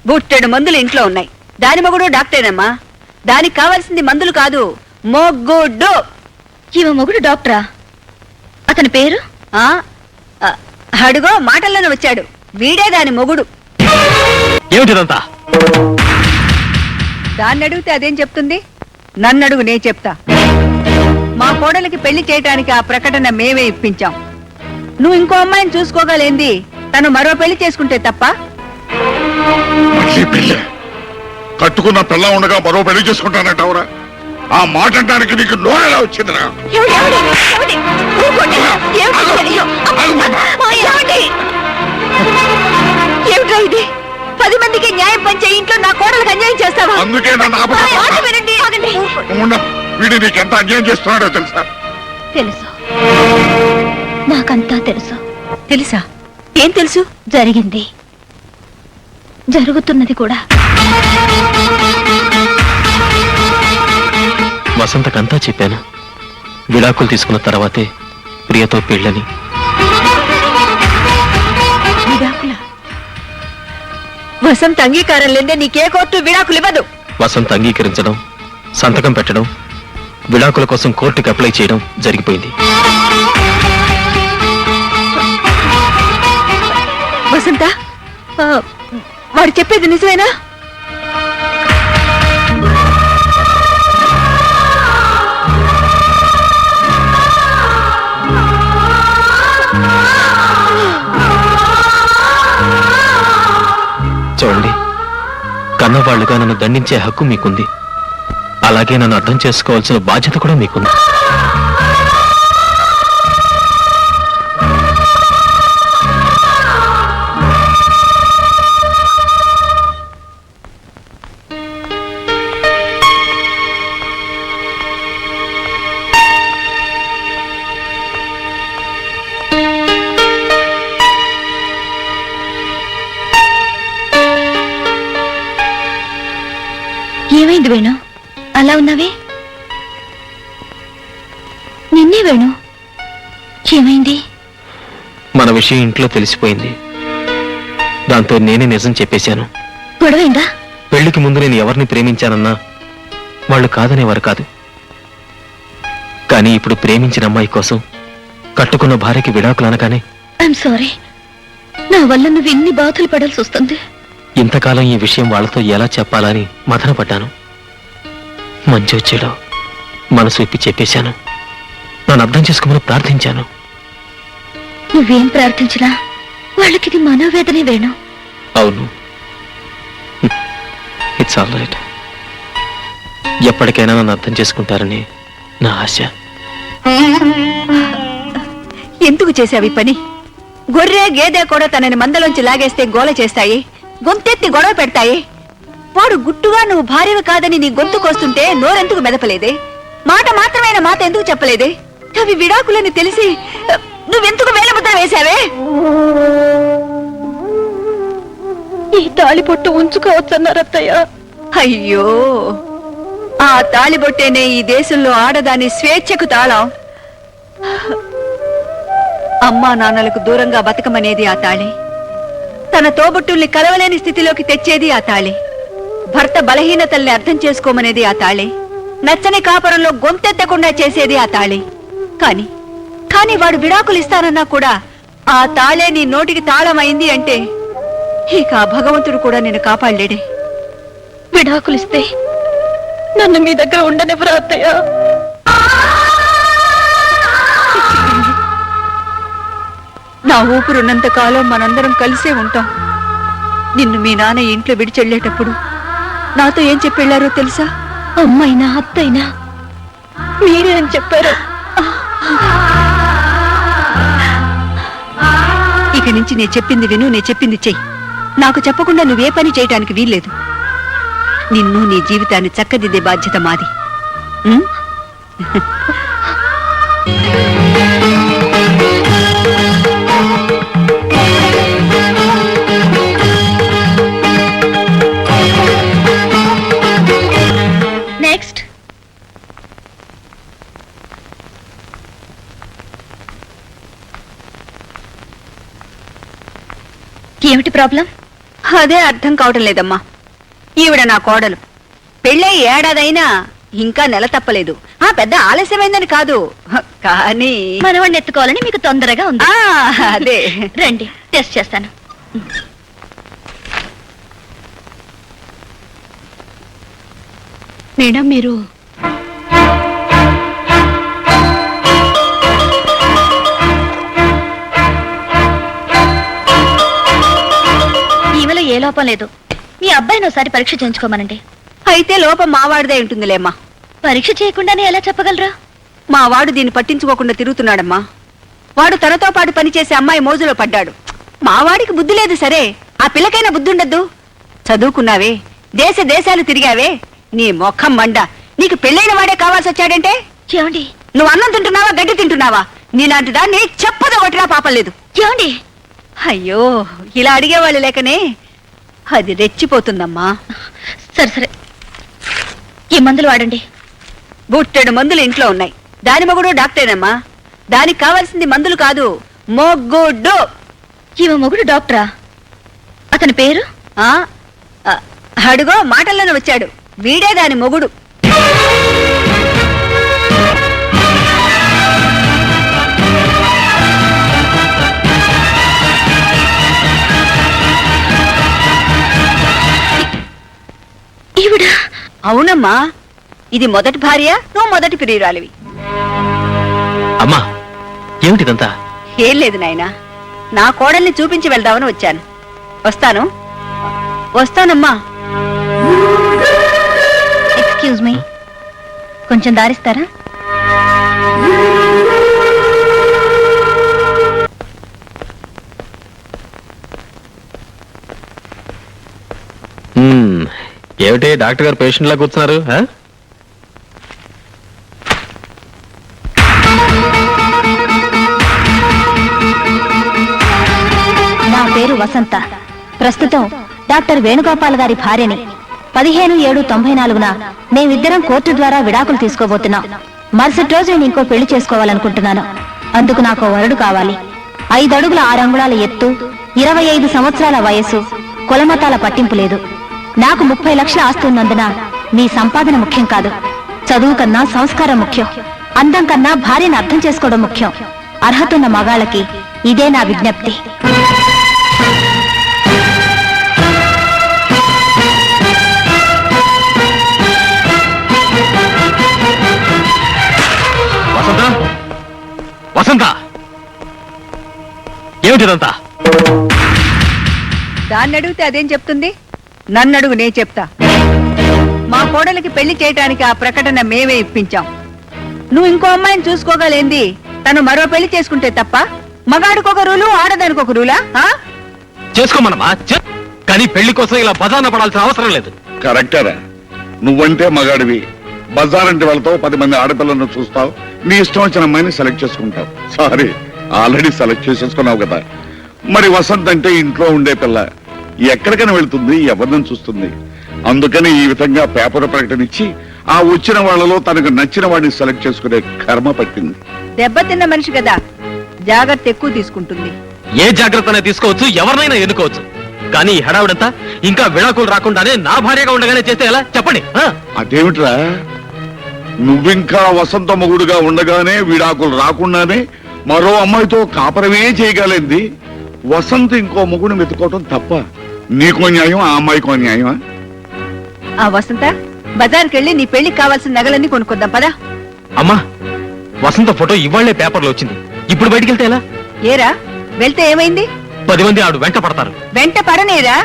బుట్టెడు మందులు ఇంట్లో ఉన్నాయి. దాని మొగుడు డాక్టరేనమ్మా. దానికి కావాల్సింది మందులు కాదు, మొగ్గుడు. ఈమె మొగుడు డాక్టరా? అతని పేరు? అడుగో మాటల్లోనే వచ్చాడు. వీడే దాని మొగుడు. ఏమిటిదంతా? దాన్ని అడిగితే అదేం చెప్తుంది? నన్ను అడుగు, నేను చెప్తా. మా కోడలికి పెళ్లి చేయటానికి ఆ ప్రకటన మేమే ఇప్పించాం. నువ్వు ఇంకో అమ్మాయిని చూసుకోగలేంది, తను మరో పెళ్లి చేసుకుంటే తప్ప? కట్టుకున్న పిల్ల ఉండగా మరో పెళ్లి చేసుకుంటానంటావురా? ఆ మాట అంటానికి నీకు నోరెలా వచ్చిందిరా? ఏమిట్రా ఇది? 10 మందికి న్యాయం పంచే ఇంట్లో నా కోడలకు అన్యాయం చేస్తావా? అందుకే వీడి నీకెంత అన్యాయం చేస్తున్నాడో తెలుసా? తెలుసు, నాకంతా తెలుసు. తెలుసా? ఏం తెలుసు? జరిగింది, జరుగుతున్నది కూడా. వసంతకంతా చెప్పాను. విడాకులు తీసుకున్న తర్వాతే ప్రియతో పెళ్ళని. విడాకుల? వసంత అంగీకారం లేదే నీకే కోర్టు విడాకులు ఇవ్వదు. వసంత అంగీకరించడం, సంతకం పెట్టడం, విడాకుల కోసం కోర్టుకి అప్లై చేయడం జరిగిపోయింది. వసంత, వాడు చెప్పేది నిజమేనా? చూడండి, కన్నవాళ్లుగా నన్ను దండించే హక్కు మీకుంది. అలాగే నన్ను అర్థం చేసుకోవాల్సిన బాధ్యత కూడా మీకుంది. ఏమైంది వేణు, అలా ఉన్నావే? నిన్నే వేణు, ఏమైంది? మన విషయం ఇంట్లో తెలిసిపోయింది. దాంతో నేనే నిజం చెప్పేశాను. గొడవైందా? పెళ్లికి ముందు నేను ఎవరిని ప్రేమించానన్నా వాళ్ళు కాదనేవారు కాదు. కానీ ఇప్పుడు ప్రేమించిన అమ్మాయి కోసం కట్టుకున్న భార్యకి విడాకులు అనగానే ఐఎమ్ సారీ, నా వల్ల నువ్వు ఎన్ని బాధలు పడాల్సి వస్తుంది. ఇంతకాలం ఈ విషయం వాళ్ళతో ఎలా చెప్పాలని మదన పడ్డాను. మంచి వచ్చేలో మనసు విప్పి చెప్పేశాను. నన్ను అర్థం చేసుకోమని ప్రార్థించాను. నువ్వేం ప్రార్థించినా వాళ్ళకిది మనోవేదనే వేణు. అవును, ఇట్స్ ఆల్ రైట్. ఎప్పటికైనా నన్ను అర్థం చేసుకుంటారని నా ఆశ. ఎందుకు చేసావి పని? గొర్రె గేదె కూడా తనని మందలోంచి లాగేస్తే గోల చేస్తాయి, గొంతెత్తి గొడవ పెడతాయి. వాడు గుట్టుగా నువ్వు భార్యవి కాదని నీ గొంతు కోస్తుంటే నోరెందుకు మెదపలేదే? మాట మాత్రమైన మాట ఎందుకు చెప్పలేదే? అవి విడాకులని తెలిసి నువ్వెందుకు వేలముద్ర వేశావే? ఈ తాళిబొట్టు ఉంచుకోవచ్చన్నారత్తయ్య. అయ్యో, ఆ తాళిబొట్టేనే ఈ దేశంలో ఆడదాని స్వేచ్ఛకు తాళం. అమ్మా నాన్నలకు దూరంగా బతకమనేది ఆ తాళి. తన తోబుట్టుల్ని కలవలేని స్థితిలోకి తెచ్చేది ఆ తాళి. భర్త బలహీనతల్ని అర్థం చేసుకోమనేది ఆ తాళి. నచ్చని కాపురంలో గొంతెత్తకుండా చేసేది ఆ తాళి. కానీ వాడు విడాకులు ఇస్తానన్నా కూడా ఆ తాళే నీ నోటికి తాళమైంది అంటే ఇక ఆ భగవంతుడు కూడా నిన్ను కాపాడలేడే. విడాకులిస్తే నన్ను మీ దగ్గర ఉండనివ్వరా అత్తయ్య? నా ఊపిరున్నంత కాలం మనందరం కలిసే ఉంటాం. నిన్ను మీ నాన్న ఇంట్లో విడిచెళ్ళేటప్పుడు నాతో ఏం చెప్పెళ్లారో తెలుసా? అమ్మైనా అత్తైనా మీరే అని చెప్పారు. ఇక నుంచి నేను చెప్పింది విను, నేను చెప్పింది చెయ్యి. నాకు చెప్పకుండా నువ్వే పని చేయటానికి వీల్లేదు. నిన్ను నీ జీవితాన్ని చక్కదిద్దే బాధ్యత మాది. నెక్స్ట్. ఏమిటి ప్రాబ్లం? అదే అర్థం కావటం లేదమ్మా. ఈవిడ నా కోడలు, పెళ్ళై ఏడాదైనా ఇంకా నెల తప్పలేదు. పెద్ద ఆలస్యమైందని కాదు, కానీ మనవాడిని ఎత్తుకోవాలని మీకు తొందరగా ఉంది. అదే. రండి, టెస్ట్ చేస్తాను. మేడం, మీరు ఈమెలో ఏ లోపం లేదు. మీ అబ్బాయిని ఒకసారి పరీక్ష చేయించుకోమనండి. అయితే లోపం మావాడిదే ఉంటుందిలేమ్మా. పరీక్ష చేయకుండానే ఎలా చెప్పగలరా? మా వాడు దీన్ని పట్టించుకోకుండా తిరుగుతున్నాడమ్మా. వాడు తనతో పాటు పనిచేసే అమ్మాయి మోజులో పడ్డాడు. మావాడికి బుద్ధి లేదు సరే, ఆ పిల్లకైనా బుద్ధి ఉండద్దు. చదువుకున్నావే, దేశాలు తిరిగావే, నీ మొఖం మండ. నీకు పెళ్ళైన వాడే కావాల్సి వచ్చాడంటే ఏమండి, నువ్వు అన్నం తింటున్నావా, గడ్డి తింటున్నావా? నీలాంటి దాన్ని చెప్పదో కొట్టినా పాపం లేదు. ఏమండి, అయ్యో, ఇలా అడిగేవాళ్ళు లేకనే అది రెచ్చిపోతుందమ్మా. సరే సరే, ఈ మందులు వాడండి. బుట్టెడు మందులు ఇంట్లో ఉన్నాయి. దాని మొగుడు డాక్టరేనమ్మా. దానికి కావాల్సింది మందులు కాదు, మొగ్గుడు. ఈమె మొగుడు డాక్టరా? అతని పేరు? అడుగో మాటల్లోనే వచ్చాడు. వీడే దాని మొగుడు. ఈవిడ? అవునమ్మా, ఇది మొదటి భార్య, నువ్వు మొదటి ప్రియురాలివి. అమ్మా, ఏమిటిదంతా? ఏం లేదు నాయనా, నా కోడల్ని చూపించి వెళ్దామని వచ్చాను. వస్తానమ్మా. ఎక్స్క్యూజ్ మీ, కొంచెం దారిస్తారా? ఏమిటి డాక్టర్ గారు పేషెంట్ లా కూర్చున్నారు? నా పేరు వసంత. ప్రస్తుతం డాక్టర్ వేణుగోపాల్ గారి భార్యని. 15/7/94న మేమిద్దరం కోర్టు ద్వారా విడాకులు తీసుకోబోతున్నాం. మరుసటి రోజు నేను ఇంకో పెళ్లి చేసుకోవాలనుకుంటున్నాను. అందుకు నాకు వరుడు కావాలి. 5 అడుగుల 6 అంగుళాల ఎత్తు, 25 సంవత్సరాల వయస్సు, కులమతాల పట్టింపు లేదు. నాకు 30 లక్షల ఆస్తి ఉన్నందున మీ సంపాదన ముఖ్యం కాదు. చదువు కన్నా సంస్కారం ముఖ్యం. అందం కన్నా భార్యను అర్థం చేసుకోవడం ముఖ్యం. అర్హత ఉన్న మగాళ్ళకి ఇదే నా విజ్ఞప్తి. వసంత, వసంత, ఏమిటిదంతా? దాన్ని అడిగితే అదేం చెప్తుంది? నన్ను అడుగు, నే చెప్తా. మా కోడలికి పెళ్లి చేయటానికి ఆ ప్రకటన మేమే ఇప్పించాం. నువ్వు ఇంకో అమ్మాయిని చూసుకోగలేంది, తను మరో పెళ్లి చేసుకుంటే తప్ప? మగాడికొక రూలు, ఆడదానికి ఒక రూలా? చేసుకోమనమా, కానీ పెళ్లి కోసం ఇలా బజార్న పడాల్సిన అవసరం లేదు. కరెక్టరా? నువ్వంటే మగాడివి, బజారంటి వాళ్ళతో 10 మంది ఆడపిల్లలను చూస్తావు, నీ ఇష్టం వచ్చిన అమ్మాయిని సెలెక్ట్ చేసుకుంటావు. సారీ, ఆల్రెడీ సెలెక్ట్ చేసేసుకున్నావు కదా. మరి వసంత్ అంటే ఇంట్లో ఉండే పిల్ల, ఎక్కడికైనా వెళ్తుంది, ఎవరిని చూస్తుంది. అందుకని ఈ విధంగా పేపర్ ప్రకటన ఇచ్చి ఆ వచ్చిన వాళ్ళలో తనకు నచ్చిన వాడిని సెలెక్ట్ చేసుకునే కర్మ పట్టింది. దెబ్బతిన్న మనిషి కదా, జాగ్రత్త ఎక్కువ తీసుకుంటుంది. ఏ జాగ్రత్తనే తీసుకోవచ్చు, ఎవరినైనా ఎన్నుకోవచ్చు. కానీ ఈ హడావిడంతా ఇంకా విడాకులు రాకుండానే నా భార్యగా ఉండగానే చేస్తే ఎలా చెప్పండి? అదేమిట్రా, నువ్వింకా వసంత మొగుడుగా ఉండగానే విడాకులు రాకుండానే మరో అమ్మాయితో కాపరమే చేయగలింది. వసంత ఇంకో మొగుడు వెతుకోవటం తప్ప? నీకో న్యాయం, ఆ అమ్మాయికో న్యాయమా? ఆ వసంత, బజార్కి వెళ్ళి నీ పెళ్లికి కావాల్సిన నగలన్నీ కొనుక్కొద్దాం పదా. అమ్మా, వసంత ఫోటో ఇవాళ్లే పేపర్లో వచ్చింది. ఇప్పుడు బయటికి వెళ్తే ఎలా? ఏరా, వెళ్తే ఏమైంది? 10 మంది ఆడు వెంట పడతారు. వెంట పడనేరా?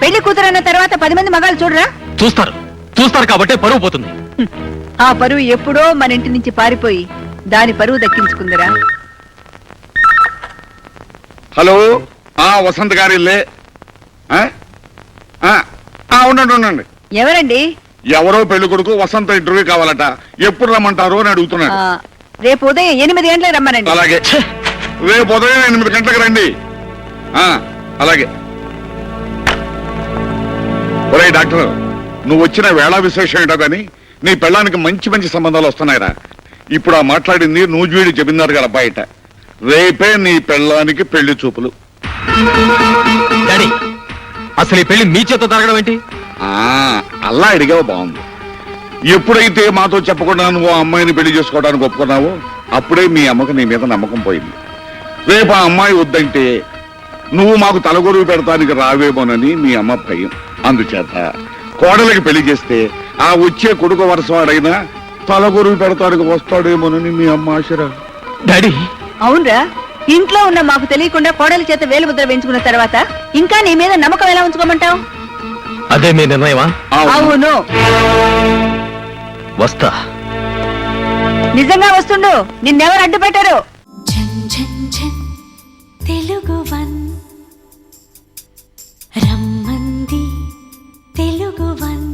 పెళ్లి కూతురన్న తర్వాత 10 మంది మగాళ్ళు చూడరా? చూస్తారు కాబట్టే పరువు పోతుంది. ఆ పరువు ఎప్పుడో మన ఇంటి నుంచి పారిపోయి దాని పరువు దక్కించుకుందిరా. హలో, వసంత గారి ఇల్లే? ఉండండి. ఎవరండి? ఎవరో పెళ్లి కొడుకు వసంత ఇంటర్వ్యూ కావాలట. ఎప్పుడు రమ్మంటారు అని అడుగుతున్నాడు. రేపు ఉదయం 8 గంటలకు రమ్మనండి. అలాగే, రేపు ఉదయం 8 గంటలకు రండి. అలాగే. ఒరే డాక్టర్, నువ్వు వచ్చిన వేళ విశేషం ఏంటో కానీ నీ పెళ్ళానికి మంచి మంచి సంబంధాలు వస్తున్నాయిరా. ఇప్పుడు ఆ మాట్లాడింది నూజివీడి జమీందారు గారి బయట. రేపే నీ పెళ్ళానికి పెళ్లి చూపులు. డాడీ, అసలు ఈ పెళ్లి మీ చేత జరగడం ఏంటి? ఆ, అలా అడిగావు బాగుంది. ఎప్పుడైతే మాతో చెప్పకుండా నువ్వు ఆ అమ్మాయిని పెళ్లి చేసుకోవడానికి ఒప్పుకున్నావో అప్పుడే మీ అమ్మకు నీ మీద నమ్మకం పోయింది. రేపు ఆ అమ్మాయి వద్దంటే నువ్వు మాకు తలగొరువు పెడతానికి రావేమోనని మీ అమ్మ భయం. అందుచేత కోడలికి పెళ్లి చేస్తే ఆ వచ్చే కొడుకు వరసవాడైనా తలగొరువు పెడతానికి వస్తాడేమోనని మీ అమ్మ ఆశరా. డాడీ, అవునరా, ఇంట్లో ఉన్న మాకు తెలియకుండా కోడలి చేత వేలుముద్ర వేయించుకున్న తర్వాత ఇంకా నీ మీద నమ్మకం ఎలా ఉంచుకోమంటావు? అదే మీ నిర్ణయమా? అవును. వస్తా. నిజంగా వస్తుండు. నిన్నెవరు అడ్డు పెట్టారు? ఝన్ ఝన్ ఝన్ తెలుగువన్ రమ్మంది తెలుగువన్